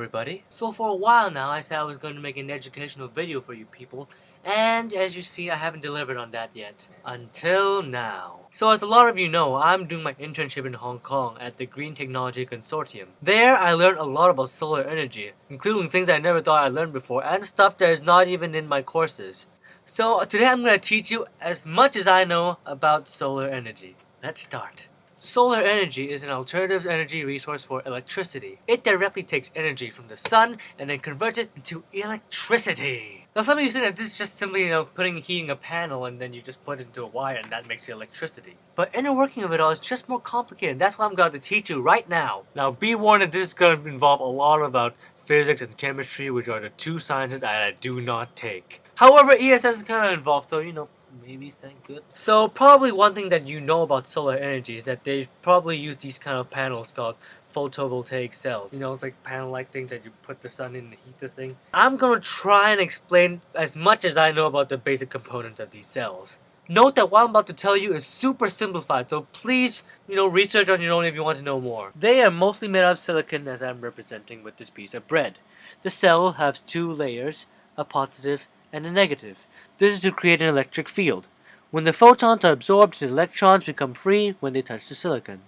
everybody. So for a while now I said I was going to make an educational video for you people, and as you see I haven't delivered on that yet. Until now. So as a lot of you know, I'm doing my internship in Hong Kong at the Green Technology Consortium. There I learned a lot about solar energy, including things I never thought I'd learned before and stuff that is not even in my courses. So today I'm going to teach you as much as I know about solar energy. Let's start. Solar energy is an alternative energy resource for electricity. It directly takes energy from the sun and then converts it into electricity. Now some of you say that this is just simply, heating a panel and then you just put it into a wire and that makes the electricity. But inner working of it all is just more complicated. That's what I'm going to teach you right now. Now be warned that this is going to involve a lot about physics and chemistry, which are the two sciences that I do not take. However, ESS is kind of involved, so maybe thank good. So probably one thing that you know about solar energy is that they probably use these kind of panels called photovoltaic cells. It's like panel-like things that you put the sun in to heat the thing. I'm gonna try and explain as much as I know about the basic components of these cells. Note that what I'm about to tell you is super simplified, so please, research on your own if you want to know more. They are mostly made out of silicon, as I'm representing with this piece of bread. The cell has two layers, a positive and a negative. This is to create an electric field. When the photons are absorbed, the electrons become free when they touch the silicon.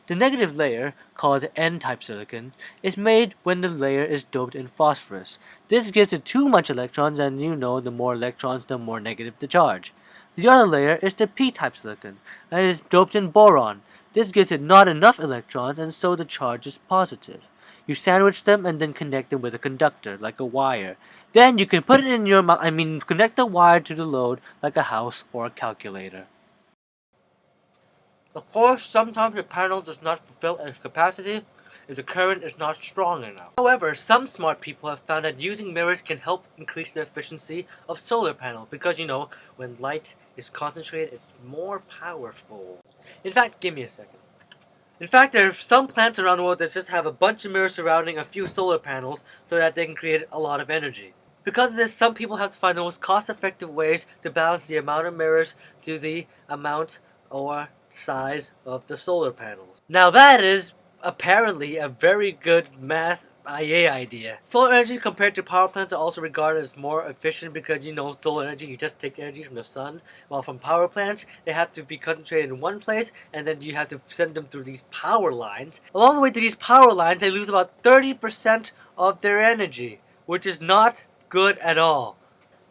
The negative layer, called N-type silicon, is made when the layer is doped in phosphorus. This gives it too much electrons, and the more electrons, the more negative the charge. The other layer is the P-type silicon, and it is doped in boron. This gives it not enough electrons, and so the charge is positive. You sandwich them and then connect them with a conductor, like a wire. Then you can put it in your connect the wire to the load like a house or a calculator. Of course, sometimes the panel does not fulfill its capacity if the current is not strong enough. However, some smart people have found that using mirrors can help increase the efficiency of solar panel because when light is concentrated, it's more powerful. In fact, give me a second. In fact, there are some plants around the world that just have a bunch of mirrors surrounding a few solar panels so that they can create a lot of energy. Because of this, some people have to find the most cost-effective ways to balance the amount of mirrors to the amount or size of the solar panels. Now that is apparently a very good math idea. Solar energy compared to power plants are also regarded as more efficient because solar energy, you just take energy from the sun, while from power plants they have to be concentrated in one place and then you have to send them through these power lines. Along the way to these power lines they lose about 30% of their energy, which is not good at all.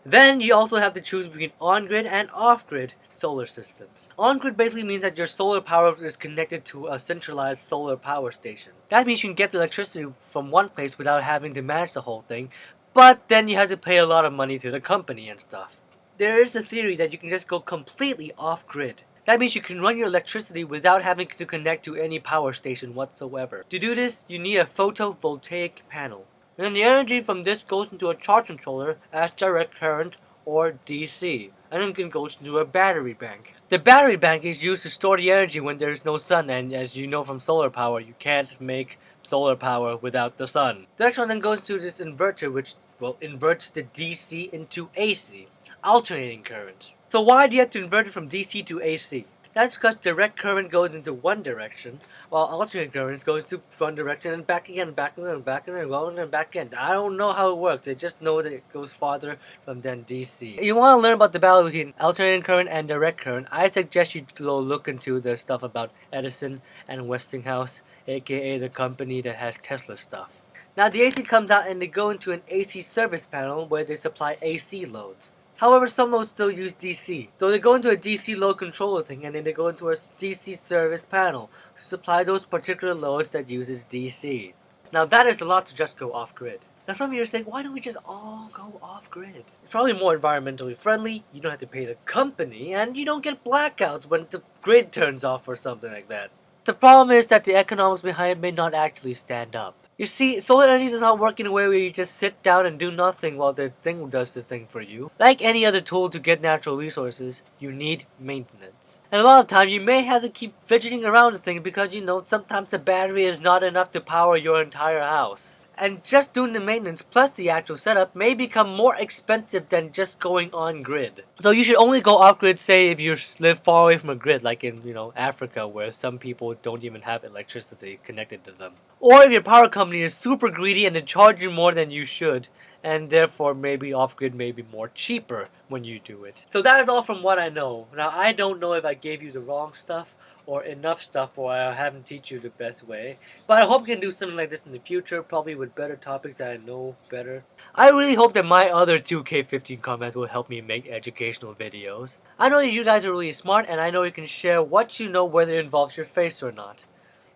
Then you also have to choose between on-grid and off-grid solar systems. On-grid basically means that your solar power is connected to a centralized solar power station. That means you can get the electricity from one place without having to manage the whole thing, but then you have to pay a lot of money to the company and stuff. There is a theory that you can just go completely off-grid. That means you can run your electricity without having to connect to any power station whatsoever. To do this, you need a photovoltaic panel. And then the energy from this goes into a charge controller as direct current or DC, and then it goes into a battery bank. The battery bank is used to store the energy when there is no sun, and as you know from solar power, you can't make solar power without the sun. The next one then goes to this inverter, which inverts the DC into AC, alternating current. So why do you have to invert it from DC to AC? That's because direct current goes into one direction, while alternating current goes to one direction and back again, back again, back again, and back again. I don't know how it works. I just know that it goes farther from than DC. If you want to learn about the balance between alternating current and direct current, I suggest you go look into the stuff about Edison and Westinghouse, aka the company that has Tesla stuff. Now the AC comes out and they go into an AC service panel where they supply AC loads. However, some loads still use DC. So they go into a DC load controller thing and then they go into a DC service panel to supply those particular loads that uses DC. Now that is a lot to just go off-grid. Now some of you are saying, why don't we just all go off-grid? It's probably more environmentally friendly, you don't have to pay the company, and you don't get blackouts when the grid turns off or something like that. The problem is that the economics behind it may not actually stand up. You see, solar energy does not work in a way where you just sit down and do nothing while the thing does this thing for you. Like any other tool to get natural resources, you need maintenance. And a lot of time you may have to keep fidgeting around the thing because sometimes the battery is not enough to power your entire house. and just doing the maintenance plus the actual setup may become more expensive than just going on grid. So you should only go off grid, say if you live far away from a grid, like in Africa, where some people don't even have electricity connected to them. Or if your power company is super greedy and they charge you more than you should, and therefore maybe off-grid may be more cheaper when you do it. So that is all from what I know. Now I don't know if I gave you the wrong stuff or enough stuff, or I haven't teach you the best way. But I hope we can do something like this in the future, probably with better topics that I know better. I really hope that my other 2K15 comments will help me make educational videos. I know you guys are really smart, and I know you can share what you know, whether it involves your face or not.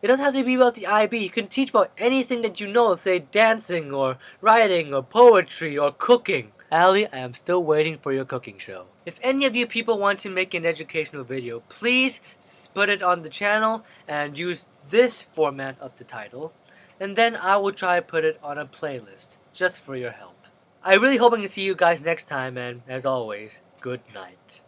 It doesn't have to be about the IB. You can teach about anything that you know, say dancing or writing or poetry or cooking. Ali, I am still waiting for your cooking show. If any of you people want to make an educational video, please put it on the channel and use this format of the title, and then I will try to put it on a playlist, just for your help. I really hope I can see you guys next time, and as always, good night.